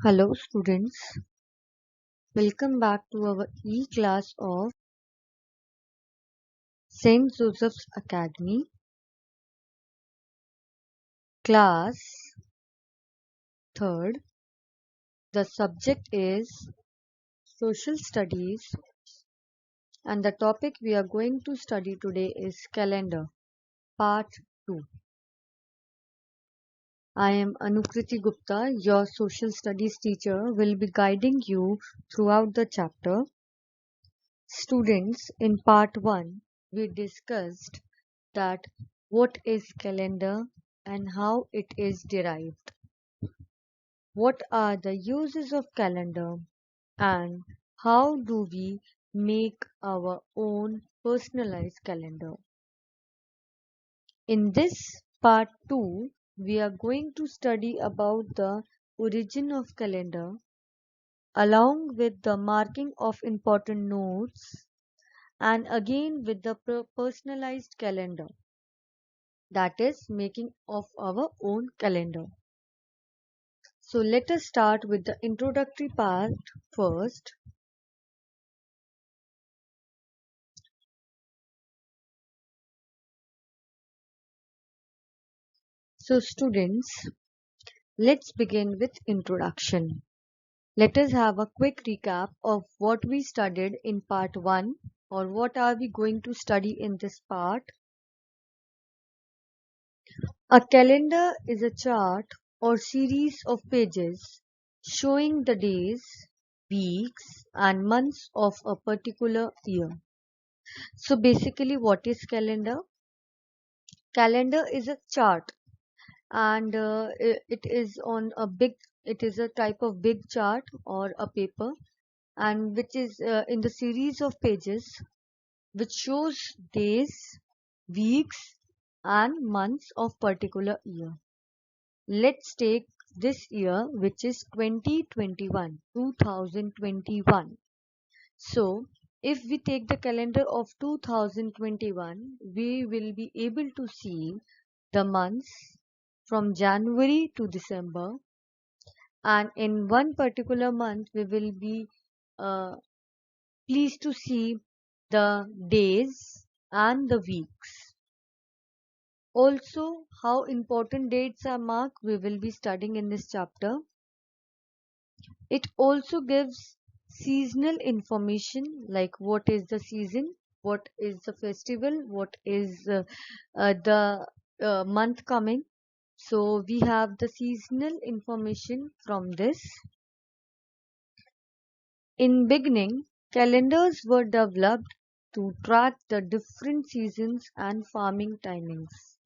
Hello students, welcome back to our e-class of St. Joseph's Academy, class 3rd. The subject is Social Studies and the topic we are going to study today is Calendar, Part 2. I am Anukriti Gupta, your Social Studies teacher, will be guiding you throughout the chapter. Students, in Part 1, we discussed that what is calendar and how it is derived. What are the uses of calendar and how do we make our own personalized calendar? In this part 2, we are going to study about the origin of calendar along with the marking of important notes and again with the personalized calendar, that is making of our own calendar. So let us start with the introductory part first. So students, let's begin with introduction. Let us have a quick recap of what we studied in part 1 or what are we going to study in this part. A calendar is a chart or series of pages showing the days, weeks and months of a particular year. So basically what is calendar? Calendar is a chart and it is on a big, it is a type of big chart or a paper and which is in the series of pages which shows days, weeks and months of particular year. Let's take this year which is 2021. So if we take the calendar of 2021, we will be able to see the months from January to December, and in one particular month we will be uh, pleased to see the days and the weeks. Also, how important dates are marked we will be studying in this chapter. It also gives seasonal information like what is the season, what is the festival, what is the month coming. So we have the seasonal information from this. In beginning, calendars were developed to track the different seasons and farming timings.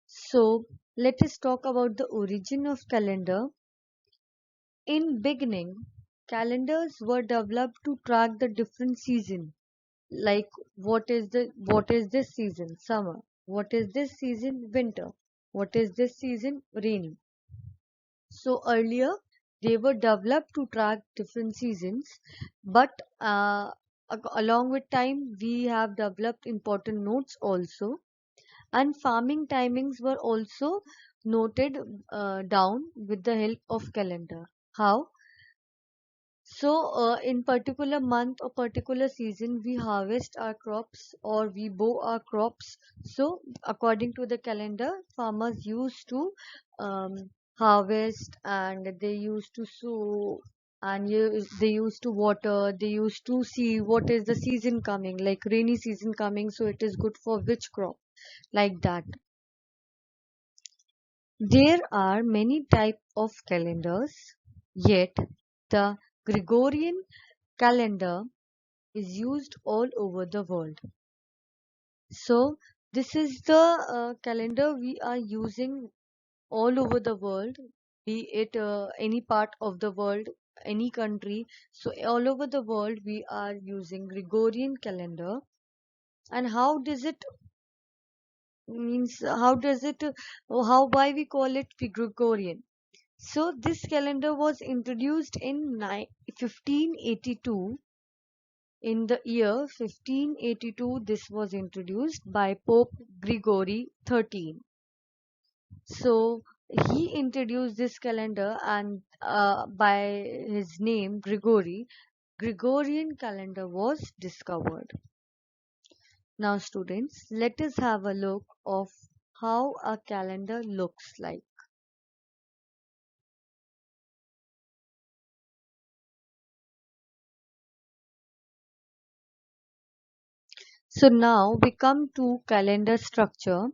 So let us talk about the origin of calendar. In beginning, calendars were developed to track the different season. Like what is this season? Summer. What is this season? Winter. What is this season? Rainy. So earlier they were developed to track different seasons, but along with time we have developed important notes also, and farming timings were also noted down with the help of calendar. How? So in particular month or particular season we harvest our crops or we bow our crops. So according to the calendar, farmers used to harvest and they used to sow and they used to water, they used to see what is the season coming, like rainy season coming, so it is good for which crop, like that. There are many types of calendars, yet the Gregorian calendar is used all over the world. So this is the calendar we are using all over the world, be it any part of the world, any country. So all over the world we are using Gregorian calendar. And how does it how does it how why we call it Gregorian? So this calendar was introduced in 1582. In the year 1582, this was introduced by Pope Gregory XIII. So he introduced this calendar, and by his name Gregory, Gregorian calendar was discovered. Now students, let us have a look of how a calendar looks like. So now we come to calendar structure.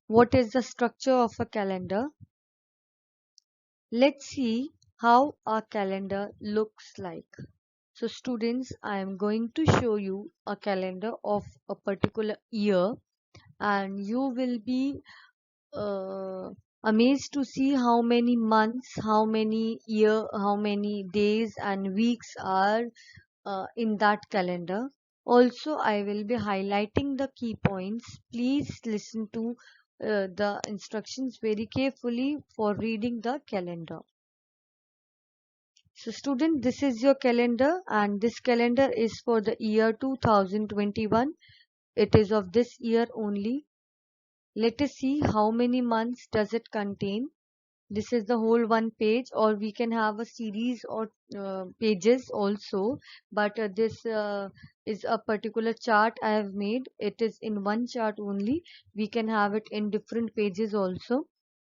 What is the structure of a calendar? Let's see how a calendar looks like. So students, I am going to show you a calendar of a particular year, and you will be uh, amazed to see how many months, how many days and weeks are in that calendar. Also, I will be highlighting the key points. Please listen to the instructions very carefully for reading the calendar. So student, this is your calendar, and this calendar is for the year 2021. It is of this year only. Let us see how many months does it contain. This is the whole one page, or we can have a series or pages also, but this is a particular chart I have made. It is in one chart only. We can have it in different pages also,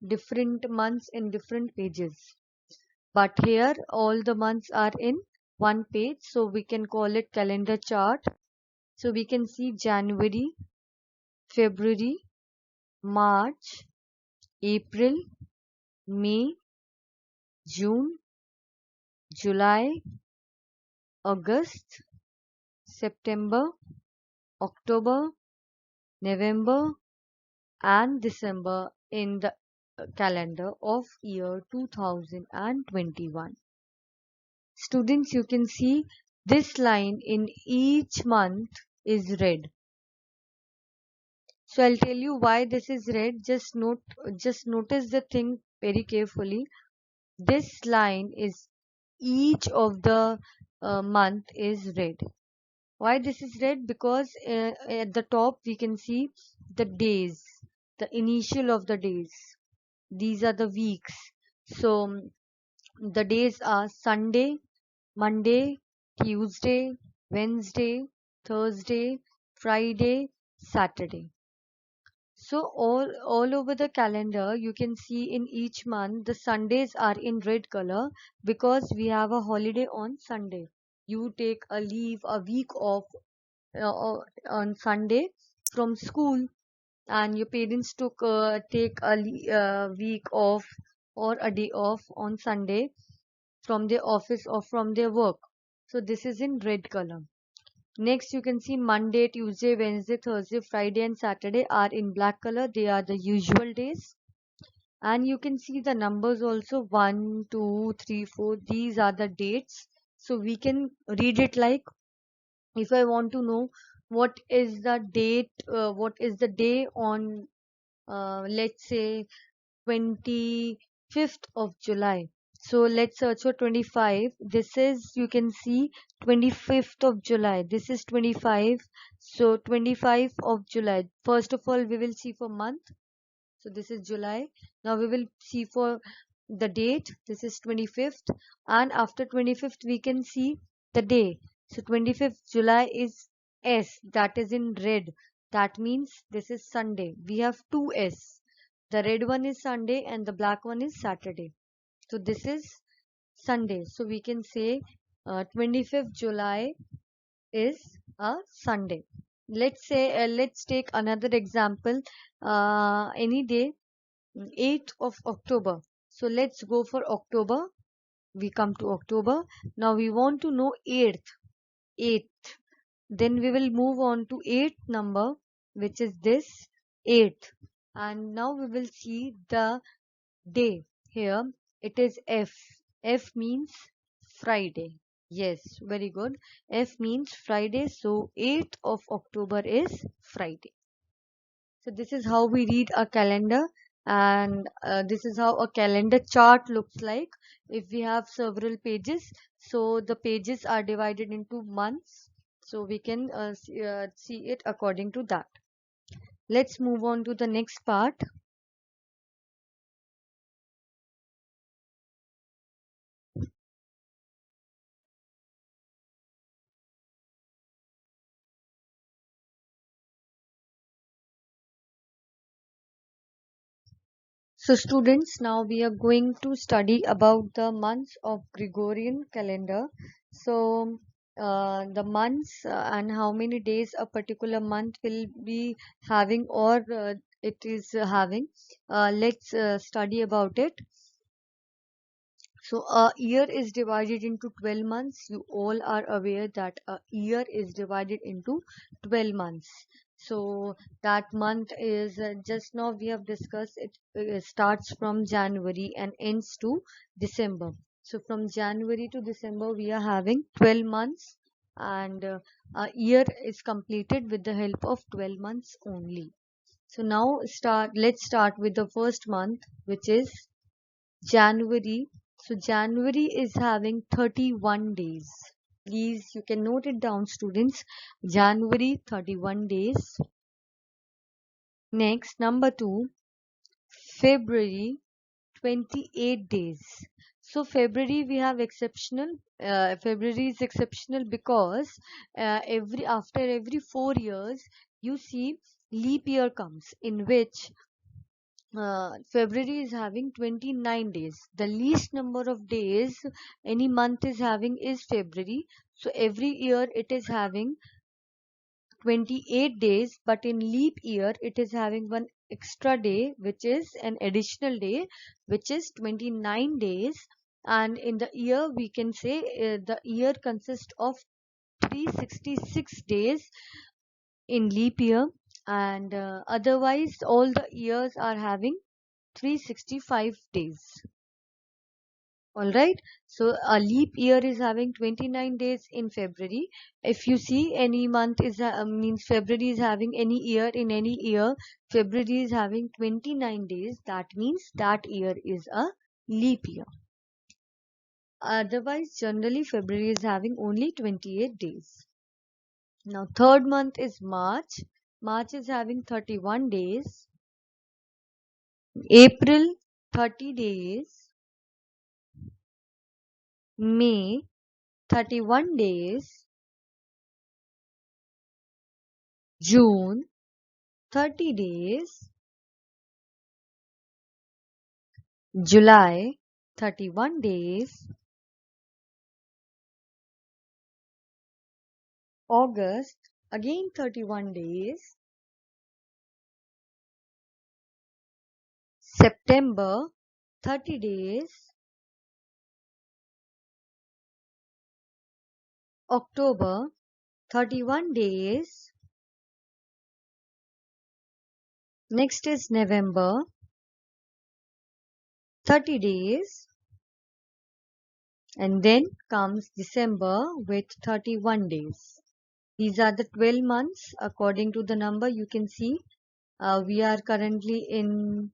different months in different pages, but here all the months are in one page, so we can call it calendar chart. So we can see January, February, March, April, May, June, July, August, September, October, November, and December in the calendar of year 2021. Students, you can see this line in each month is red. So I'll tell you why this is red. Just notice the thing very carefully. This line is each of the month is red. Why this is red? Because at the top we can see the days, the initial of the days. These are the weeks. So the days are Sunday, Monday, Tuesday, Wednesday, Thursday, Friday, Saturday. So all over the calendar you can see in each month the Sundays are in red color because we have a holiday on Sunday. You take a leave, a week off on Sunday from school, and your parents take a week off or a day off on Sunday from their office or from their work. So this is in red color. Next, you can see Monday, Tuesday, Wednesday, Thursday, Friday, and Saturday are in black color. They are the usual days. And you can see the numbers also 1, 2, 3, 4. These are the dates. So we can read it like, if I want to know what is the date, what is the day on, let's say, 25th of July. So let's search for 25. This is, you can see 25th of July. This is 25. So 25 of July. First of all, we will see for month. So this is July. Now we will see for the date. This is 25th. And after 25th, we can see the day. So 25th July is S. That is in red. That means this is Sunday. We have two S. The red one is Sunday and the black one is Saturday. So this is Sunday. So we can say 25th July is a Sunday. Let's say, let's take another example. Any day, 8th of October. So let's go for October. We come to October. Now we want to know 8th. 8th. Then we will move on to 8th number, which is this 8th. And now we will see the day. Here it is F. F means Friday. Yes, very good. F means Friday. So 8th of October is Friday. So this is how we read a calendar, and this is how a calendar chart looks like. If we have several pages, so the pages are divided into months, so we can see it according to that. Let's move on to the next part. So students, now we are going to study about the months of Gregorian calendar. So the months and how many days a particular month will be having, or it is having. Let's study about it. So a year is divided into 12 months. You all are aware that a year is divided into 12 months. So that month is just now we have discussed it starts from January and ends to December. So from January to December we are having 12 months, and a year is completed with the help of 12 months only. So now let's start with the first month, which is January. So January is having 31 days. Please, you can note it down, students. January, 31 days. Next, number 2, February, 28 days. So February we have exceptional. February is exceptional because every after every 4 years, you see leap year comes, in which February is having 29 days. The least number of days any month is having is February. So every year it is having 28 days, but in leap year it is having one extra day, which is an additional day, which is 29 days. And in the year, we can say the year consists of 366 days in leap year, and otherwise all the years are having 365 days. All right. So a leap year is having 29 days in February. If you see any month is means February is having any year in any year, February is having 29 days. That means that year is a leap year. Otherwise, generally February is having only 28 days. Now third month is March. March is having 31 days. April, 30 days. May, 31 days. June, 30 days. July, 31 days. August, again 31 days. September, 30 days. October, 31 days. Next is November, 30 days. And then comes December with 31 days. These are the 12 months according to the number you can see. We are currently in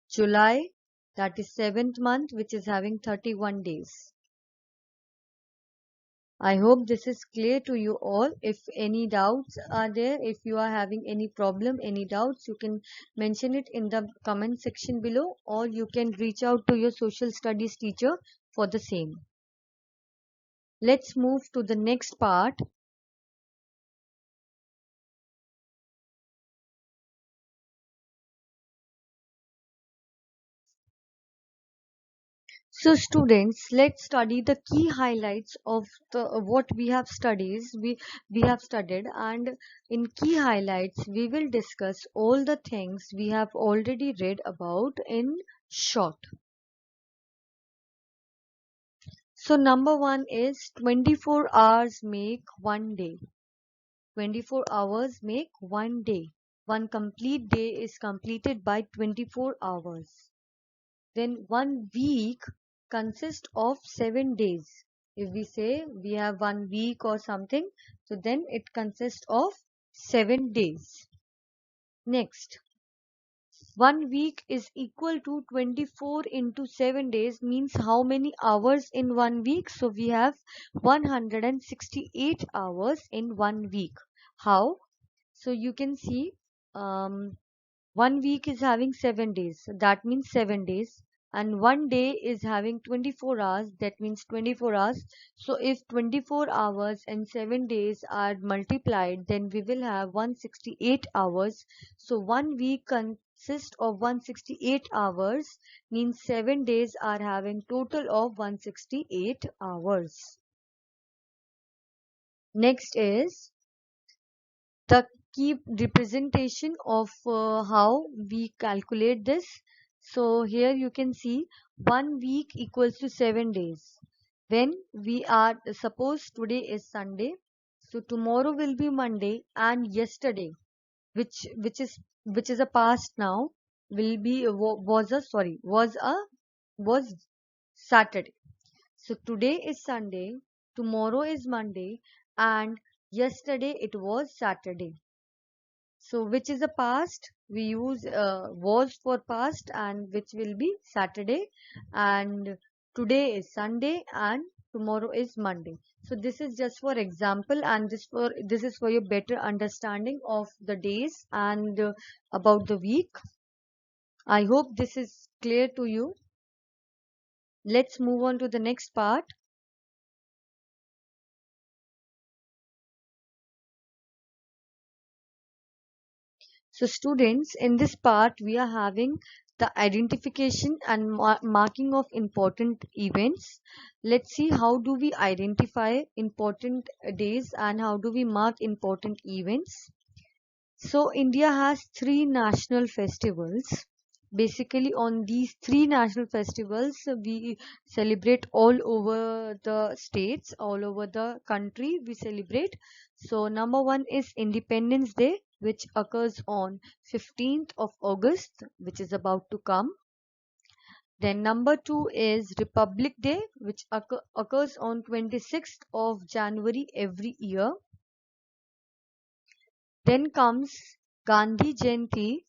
July, that is 7th month, which is having 31 days. I hope this is clear to you all. If any doubts are there, if you are having any problem, any doubts, you can mention it in the comment section below, or you can reach out to your social studies teacher for the same. Let's move to the next part. So students, let's study the key highlights of the what we have studied, and in key highlights we will discuss all the things we have already read about in short. So number 1 is 24 hours make one day. 24 hours make one day. One complete day is completed by 24 hours. Then 1 week consists of 7 days. If we say we have 1 week or something, so then it consists of 7 days. Next, 1 week is equal to 24 into 7 days, means how many hours in 1 week? So we have 168 hours in 1 week. How? So you can see 1 week is having 7 days. So that means 7 days. And one day is having 24 hours. That means 24 hours. So if 24 hours and 7 days are multiplied, then we will have 168 hours. So 1 week consists of 168 hours, means 7 days are having total of 168 hours. Next is the key representation of how we calculate this. So here you can see 1 week equals to 7 days. When we are, suppose today is Sunday, so tomorrow will be Monday, and yesterday, which is a past now, will be was Saturday. So today is Sunday, tomorrow is Monday, and yesterday it was Saturday. So which is a past? We use was for past, and which will be Saturday, and today is Sunday, and tomorrow is Monday. So this is just for example, and this is for your better understanding of the days and about the week. I hope this is clear to you. Let's move on to the next part. So students, in this part we are having the identification and marking of important events. Let's see how do we identify important days and how do we mark important events. So India has three national festivals. Basically, on these three national festivals, we celebrate all over the states, all over the country. We celebrate. So number one is Independence Day, which occurs on 15th of August, which is about to come. Then number two is Republic Day, which occurs on 26th of January every year. Then comes Gandhi Jayanti,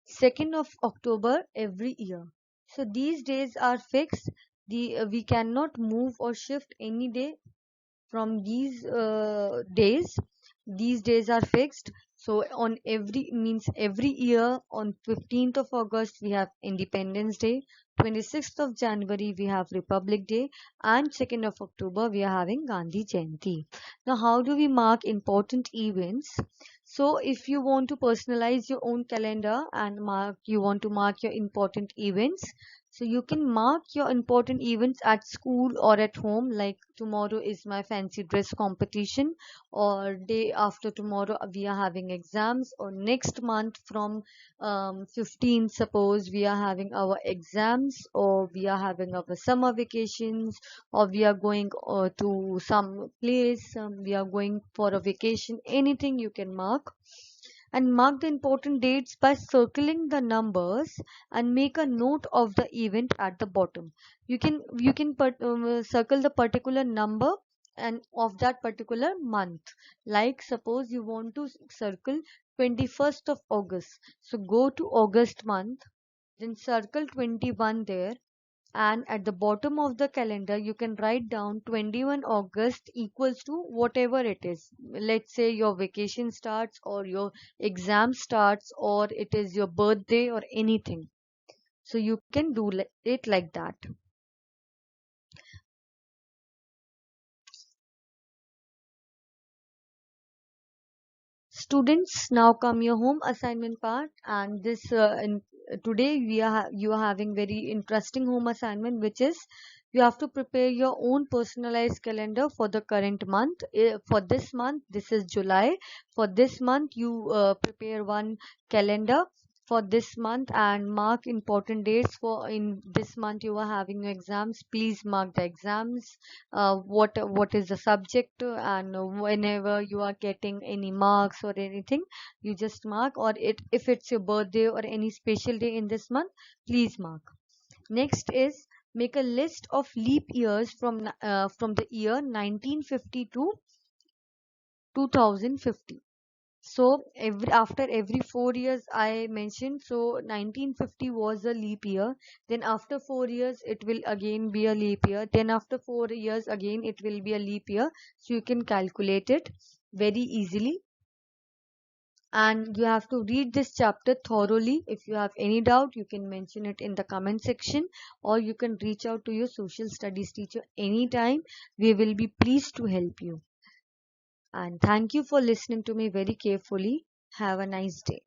2nd of October every year. So these days are fixed. We cannot move or shift any day from these days. These days are fixed. So on every year on 15th of August we have Independence Day, 26th of January we have Republic Day, and 2nd of October we are having Gandhi Jayanti. Now how do we mark important events? So if you want to personalize your own calendar and you want to mark your important events, so you can mark your important events at school or at home, like tomorrow is my fancy dress competition, or day after tomorrow we are having exams, or next month from 15, suppose we are having our exams, or we are having our summer vacations, or we are going to some place, we are going for a vacation, anything you can mark. And mark the important dates by circling the numbers and make a note of the event at the bottom. You can circle the particular number and of that particular month. Like suppose you want to circle 21st of August, so go to August month, then circle 21 there, and at the bottom of the calendar you can write down 21 August equals to whatever it is. Let's say your vacation starts, or your exam starts, or it is your birthday, or anything. So you can do it like that. Students, now come your home assignment part, and today you are having very interesting home assignment, which is you have to prepare your own personalized calendar for the current month. For this month, this is July. For this month, you prepare one calendar for this month and mark important dates. For in this month you are having exams, please mark the exams, what is the subject, and whenever you are getting any marks or anything, you just mark, or if it's your birthday or any special day in this month, please mark. Next is make a list of leap years from the year 1950 to 2050. So after every 4 years I mentioned, so 1950 was a leap year. Then after 4 years it will again be a leap year. Then after 4 years again it will be a leap year. So you can calculate it very easily. And you have to read this chapter thoroughly. If you have any doubt, you can mention it in the comment section, or you can reach out to your social studies teacher anytime. We will be pleased to help you. And thank you for listening to me very carefully. Have a nice day.